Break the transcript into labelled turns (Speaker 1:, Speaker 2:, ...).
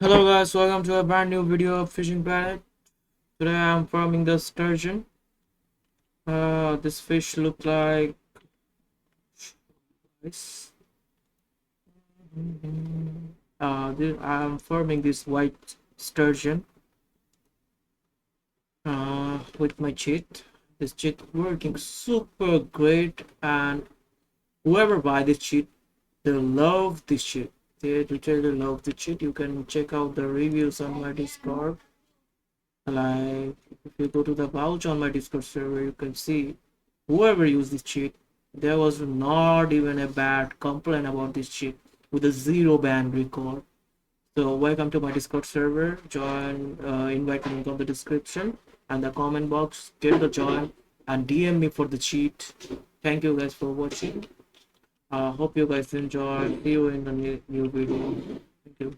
Speaker 1: Hello guys, welcome to a brand new video of Fishing Planet. Today I'm farming the sturgeon. This fish look like this. I'm farming this white sturgeon with my cheat. This cheat working super great, and whoever buy this cheat, they love this cheat. They literally love the cheat. You can check out the reviews on my Discord. Like if you go to the vouch on my Discord server, you can see whoever used this cheat, there was not even a bad complaint about this cheat with a zero ban record. So welcome to my Discord server. Join, invite link on the description and the comment box. Get the join and DM me for the cheat. Thank you guys for watching. Hope you guys enjoy. See you in the new video. Thank you.